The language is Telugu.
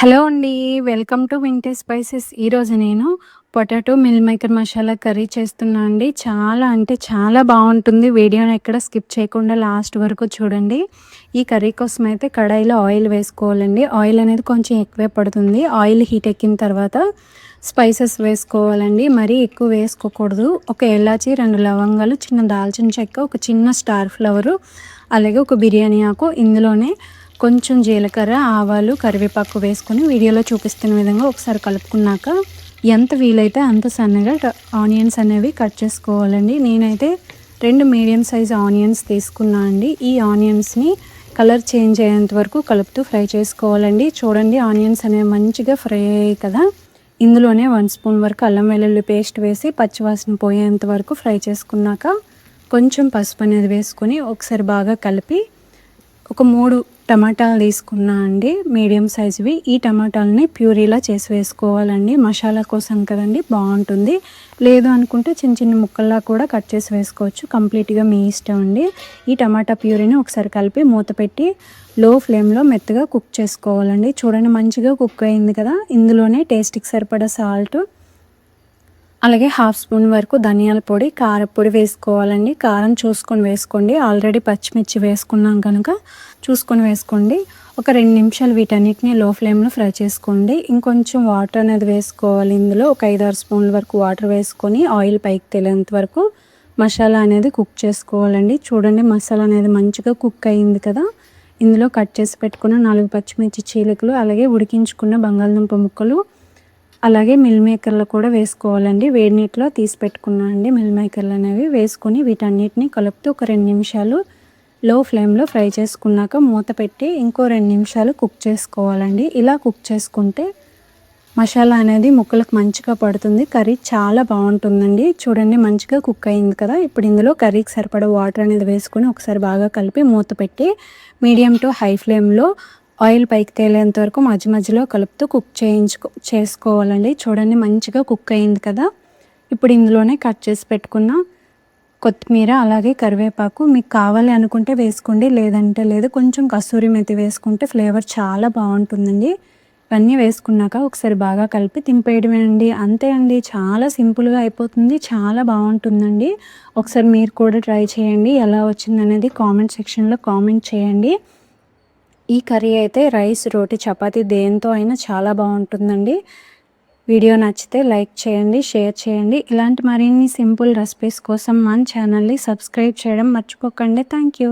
హలో అండి. Welcome to vintage spices. ఈరోజు నేను potato meal maker masala curry చేస్తున్నా అండి. చాలా అంటే చాలా బాగుంటుంది. వీడియోని ఎక్కడ స్కిప్ చేయకుండా లాస్ట్ వరకు చూడండి. ఈ కర్రీ కోసం అయితే కడాయిలో ఆయిల్ వేసుకోవాలండి. ఆయిల్ అనేది కొంచెం ఎక్కువే పడుతుంది. ఆయిల్ హీట్ ఎక్కిన తర్వాత స్పైసెస్ వేసుకోవాలండి. మరీ ఎక్కువ వేసుకోకూడదు. ఒక ఎలాచి, 2 లవంగాలు, చిన్న దాల్చిన చెక్క, ఒక చిన్న స్టార్ ఫ్లవరు, అలాగే ఒక బిర్యానీ ఆకు, ఇందులోనే కొంచెం జీలకర్ర, ఆవాలు, కరివేపాకు వేసుకొని వీడియోలో చూపిస్తున్న విధంగా ఒకసారి కలుపుకున్నాక ఎంత వీలైతే అంత సన్నగా ఆనియన్స్ అనేవి కట్ చేసుకోవాలండి. నేనైతే 2 మీడియం సైజ్ ఆనియన్స్ తీసుకున్నా అండి. ఈ ఆనియన్స్ని కలర్ చేంజ్ అయ్యేంత వరకు కలుపుతూ ఫ్రై చేసుకోవాలండి. చూడండి, ఆనియన్స్ అనేవి మంచిగా ఫ్రై అయ్యాయి కదా. ఇందులోనే 1 స్పూన్ వరకు అల్లం వెల్లుల్లి పేస్ట్ వేసి పచ్చివాసన పోయేంత వరకు ఫ్రై చేసుకున్నాక కొంచెం పసుపు అనేది వేసుకొని ఒకసారి బాగా కలిపి ఒక 3 టమాటాలు తీసుకున్నా అండి, మీడియం సైజువి. ఈ టమాటాలని ప్యూరీలా చేసి వేసుకోవాలండి. మసాలా కోసం కదండి, బాగుంటుంది. లేదు అనుకుంటే చిన్న చిన్న ముక్కల్లా కూడా కట్ చేసి వేసుకోవచ్చు. కంప్లీట్గా మీ ఇష్టం అండి. ఈ టమాటా ప్యూరీని ఒకసారి కలిపి మూత పెట్టి లో ఫ్లేమ్లో మెత్తగా కుక్ చేసుకోవాలండి. చూడండి, మంచిగా కుక్ అయింది కదా. ఇందులోనే టేస్ట్కి సరిపడా సాల్ట్, అలాగే 1/2 స్పూన్ వరకు ధనియాల పొడి, కారపొడి వేసుకోవాలండి. కారం చూసుకొని వేసుకోండి. ఆల్రెడీ పచ్చిమిర్చి వేసుకున్నాం కనుక చూసుకొని వేసుకోండి. ఒక 2 నిమిషాలు వీటన్నిటిని లో ఫ్లేమ్లో ఫ్రై చేసుకోండి. ఇంకొంచెం వాటర్ అనేది వేసుకోవాలి. ఇందులో ఒక 5-6 స్పూన్ల వరకు వాటర్ వేసుకొని ఆయిల్ పైకి తేలేంత వరకు మసాలా అనేది కుక్ చేసుకోవాలండి. చూడండి, మసాలా అనేది మంచిగా కుక్ అయింది కదా. ఇందులో కట్ చేసి పెట్టుకున్న 4 పచ్చిమిర్చి చీలికలు, అలాగే ఉడికించుకున్న బంగాళదుంప ముక్కలు, అలాగే మిల్ మేకర్లు కూడా వేసుకోవాలండి. వేడి నీటిలో తీసి పెట్టుకున్నా అండి మిల్ మేకర్లు అనేవి వేసుకొని వీటన్నిటిని కలుపుతూ ఒక 2 నిమిషాలు లో ఫ్లేమ్లో ఫ్రై చేసుకున్నాక మూత పెట్టి ఇంకో 2 నిమిషాలు కుక్ చేసుకోవాలండి. ఇలా కుక్ చేసుకుంటే మసాలా అనేది ముక్కలకు మంచిగా పడుతుంది. కర్రీ చాలా బాగుంటుందండి. చూడండి, మంచిగా కుక్ అయింది కదా. ఇప్పుడు ఇందులో కర్రీకి సరిపడా వాటర్ అనేది వేసుకొని ఒకసారి బాగా కలిపి మూత పెట్టి మీడియం టు హై ఫ్లేమ్లో ఆయిల్ పైకి తేలేంత వరకు మధ్య మధ్యలో కలుపుతూ కుక్ చేసుకోవాలండి. చూడండి, మంచిగా కుక్ అయింది కదా. ఇప్పుడు ఇందులోనే కట్ చేసి పెట్టుకున్న కొత్తిమీర, అలాగే కరివేపాకు మీకు కావాలి అనుకుంటే వేసుకోండి, లేదంటే లేదు. కొంచెం కస్తూరి మెతి వేసుకుంటే ఫ్లేవర్ చాలా బాగుంటుందండి. ఇవన్నీ వేసుకున్నాక ఒకసారి బాగా కలిపి తింపేయడమేనండి. అంతే అండి, చాలా సింపుల్గా అయిపోతుంది. చాలా బాగుంటుందండి. ఒకసారి మీరు కూడా ట్రై చేయండి. ఎలా వచ్చిందనేది కామెంట్ సెక్షన్లో కామెంట్ చేయండి. ఈ కర్రీ అయితే రైస్, రోటీ, చపాతీ దేంతో అయినా చాలా బాగుంటుందండి. వీడియో నచ్చితే లైక్ చేయండి, షేర్ చేయండి. ఇలాంటి మరిన్ని సింపుల్ రెసిపీస్ కోసం మన ఛానల్ని సబ్స్క్రైబ్ చేయడం మర్చిపోకండి. Thank you.